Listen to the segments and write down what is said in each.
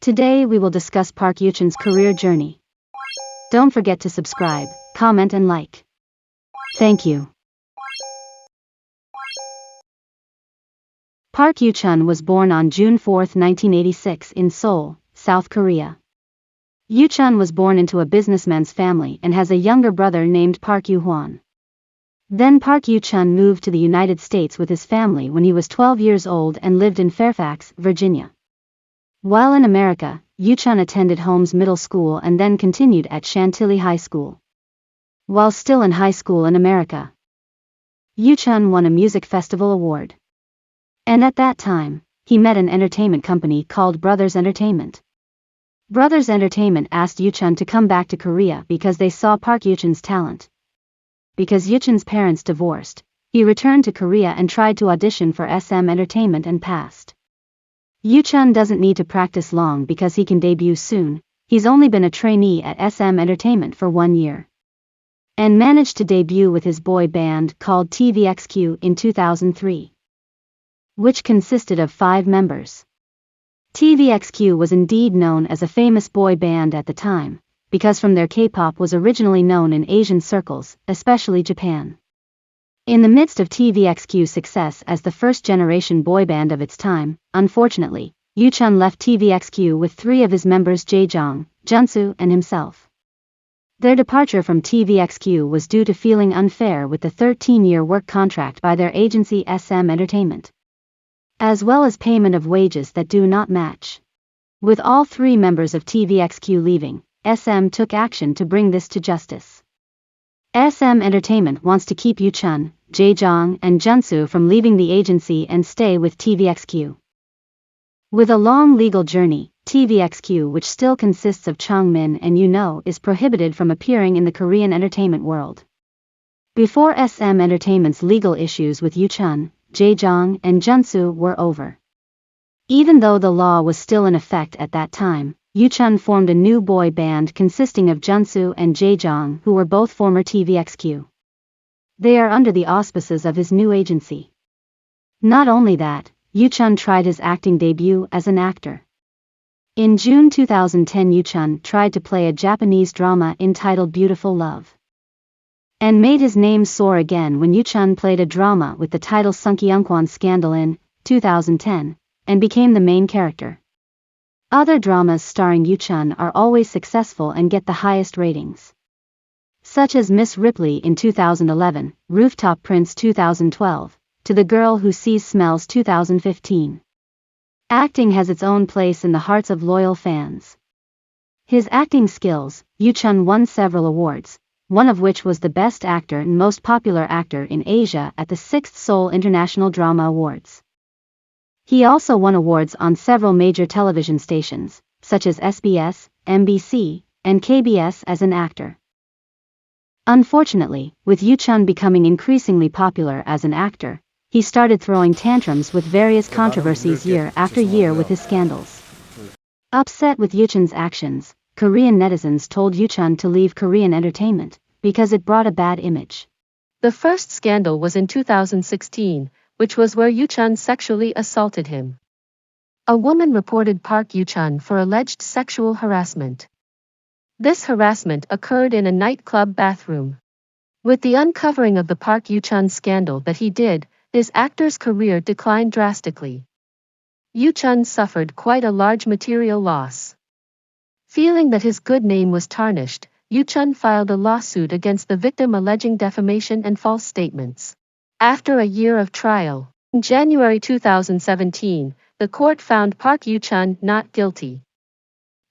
Today we will discuss Park Yoochun's career journey. Don't forget to subscribe, comment and like. Thank you. Park Yoochun was born on June 4, 1986 in Seoul, South Korea. Yoochun was born into a businessman's family and has a younger brother named Park Yoo-hwan. Then Park Yoochun moved to the United States with his family when he was 12 years old and lived in Fairfax, Virginia. While in America, Yoochun attended Holmes Middle School and then continued at Chantilly High School. While still in high school in America, Yoochun won a music festival award. And at that time, he met an entertainment company called Brothers Entertainment. Brothers Entertainment asked Yoochun to come back to Korea because they saw Park Yoochun's talent. Because Yoochun's parents divorced, he returned to Korea and tried to audition for SM Entertainment and passed. Yoochun doesn't need to practice long because he can debut soon. He's only been a trainee at SM Entertainment for 1 year. And managed to debut with his boy band called Tvxq in 2003. Which consisted of 5 members. Tvxq was indeed known as a famous boy band at the time, because from their K-pop was originally known in Asian circles, especially Japan. In the midst of Tvxq's success as the first-generation boy band of its time, unfortunately, Yoochun left Tvxq with 3 of his members Jae-jong, Junsu and himself. Their departure from Tvxq was due to feeling unfair with the 13-year work contract by their agency SM Entertainment, as well as payment of wages that do not match. With all 3 members of Tvxq leaving, SM took action to bring this to justice. SM Entertainment wants to keep Yoochun, Jae-jong and Junsu from leaving the agency and stay with Tvxq. With a long legal journey, Tvxq, which still consists of Chongmin and Yoo-know, is prohibited from appearing in the Korean entertainment world. Before SM Entertainment's legal issues with Yoochun, Jae-jong and Junsu were over. Even though the law was still in effect at that time, Yoochun formed a new boy band consisting of Junsu and Jae-jong, who were both former Tvxq. They are under the auspices of his new agency. Not only that, Yoochun tried his acting debut as an actor. In June 2010, Yoochun tried to play a Japanese drama entitled Beautiful Love, and made his name soar again when Yoochun played a drama with the title Sunkyunkwan Scandal in 2010, and became the main character. Other dramas starring Yoochun are always successful and get the highest ratings, such as Miss Ripley in 2011, Rooftop Prince 2012, To the Girl Who Sees Smells 2015. Acting has its own place in the hearts of loyal fans. His acting skills, Yoochun won several awards, one of which was the Best Actor and Most Popular Actor in Asia at the 6th Seoul International Drama Awards. He also won awards on several major television stations, such as SBS, MBC, and KBS as an actor. Unfortunately, with Yoochun becoming increasingly popular as an actor, he started throwing tantrums with various controversies year after year with his scandals. Upset with Yoochun's actions, Korean netizens told Yoochun to leave Korean entertainment, because it brought a bad image. The first scandal was in 2016, which was where Yoochun sexually assaulted him. A woman reported Park Yoochun for alleged sexual harassment. This harassment occurred in a nightclub bathroom. With the uncovering of the Park Yoochun scandal that he did, his actor's career declined drastically. Yoochun suffered quite a large material loss. Feeling that his good name was tarnished, Yoochun filed a lawsuit against the victim alleging defamation and false statements. After a year of trial, in January 2017, the court found Park Yoochun not guilty.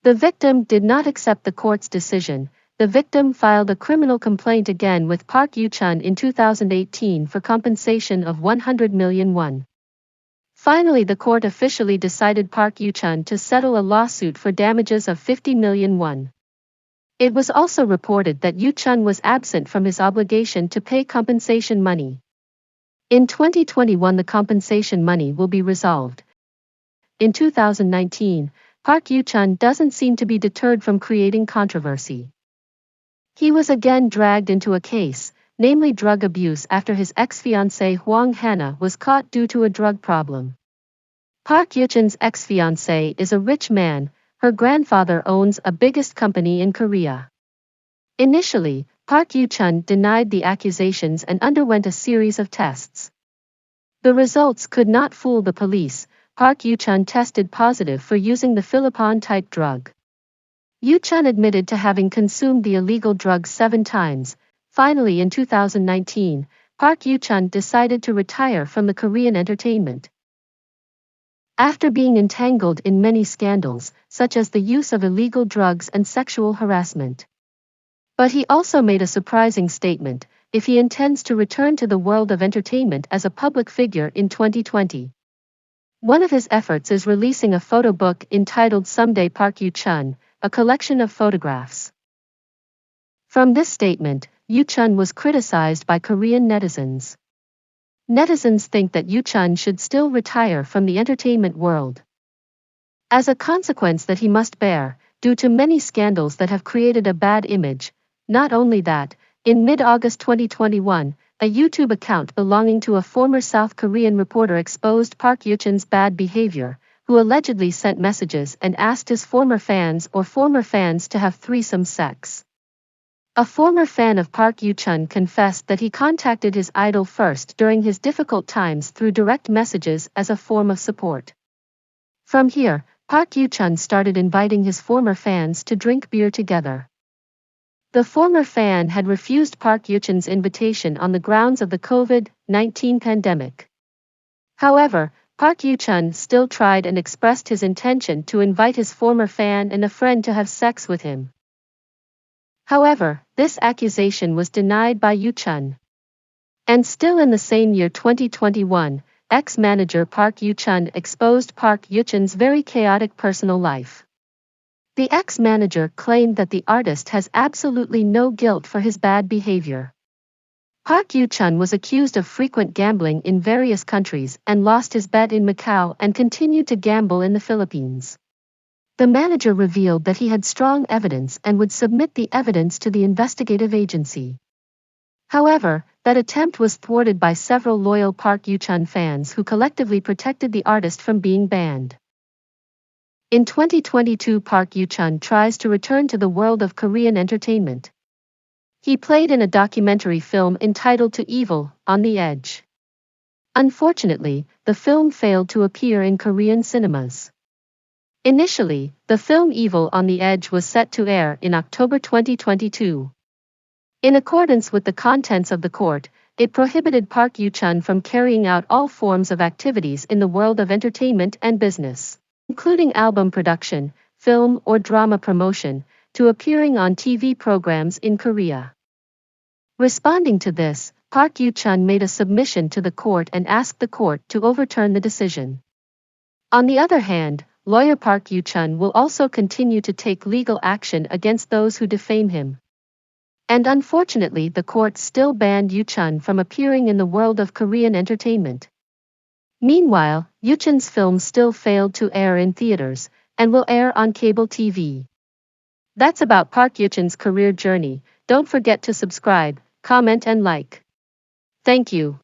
The victim did not accept the court's decision. The victim filed a criminal complaint again with Park Yoochun in 2018 for compensation of 100 million won. Finally, the court officially decided Park Yoochun to settle a lawsuit for damages of 50 million won. It was also reported that Yoochun was absent from his obligation to pay compensation money. In 2021, the compensation money will be resolved. In 2019, Park Yoochun doesn't seem to be deterred from creating controversy. He was again dragged into a case, namely drug abuse, after his ex-fiancée Hwang Hana was caught due to a drug problem. Park Yoochun's ex-fiancé is a rich man, Her grandfather owns a biggest company in Korea. Initially, Park Yoochun denied the accusations and underwent a series of tests. The results could not fool the police. Park Yoochun tested positive for using the Philippine-type drug. Yoochun admitted to having consumed the illegal drug 7 times. Finally, in 2019, Park Yoochun decided to retire from the Korean entertainment. After being entangled in many scandals, such as the use of illegal drugs and sexual harassment. But he also made a surprising statement: if he intends to return to the world of entertainment as a public figure in 2020. One of his efforts is releasing a photo book entitled Someday Park Yoochun, a collection of photographs. From this statement, Yoochun was criticized by Korean netizens. Netizens think that Yoochun should still retire from the entertainment world. As a consequence that he must bear, due to many scandals that have created a bad image. Not only that, in mid-August 2021, a YouTube account belonging to a former South Korean reporter exposed Park Yoochun's bad behavior, who allegedly sent messages and asked his former fans to have threesome sex. A former fan of Park Yoochun confessed that he contacted his idol first during his difficult times through direct messages as a form of support. From here, Park Yoochun started inviting his former fans to drink beer together. The former fan had refused Park Yoochun's invitation on the grounds of the COVID-19 pandemic. However, Park Yoochun still tried and expressed his intention to invite his former fan and a friend to have sex with him. However, this accusation was denied by Yoochun. And still in the same year 2021, ex-manager Park Yoochun exposed Park Yoochun's very chaotic personal life. The ex-manager claimed that the artist has absolutely no guilt for his bad behavior. Park Yoochun was accused of frequent gambling in various countries and lost his bet in Macau and continued to gamble in the Philippines. The manager revealed that he had strong evidence and would submit the evidence to the investigative agency. However, that attempt was thwarted by several loyal Park Yoochun fans who collectively protected the artist from being banned. In 2022, Park Yoochun tries to return to the world of Korean entertainment. He played in a documentary film entitled To Evil, on the Edge. Unfortunately, the film failed to appear in Korean cinemas. Initially, the film Evil on the Edge was set to air in October 2022. In accordance with the contents of the court, it prohibited Park Yoochun from carrying out all forms of activities in the world of entertainment and business, including album production, film or drama promotion, to appearing on TV programs in Korea. Responding to this, Park Yoochun made a submission to the court and asked the court to overturn the decision. On the other hand, lawyer Park Yoochun will also continue to take legal action against those who defame him. And unfortunately, the court still banned Yoochun from appearing in the world of Korean entertainment. Meanwhile, Yoochun's film still failed to air in theaters, and will air on cable TV. That's about Park Yoochun's career journey. Don't forget to subscribe, comment and like. Thank you.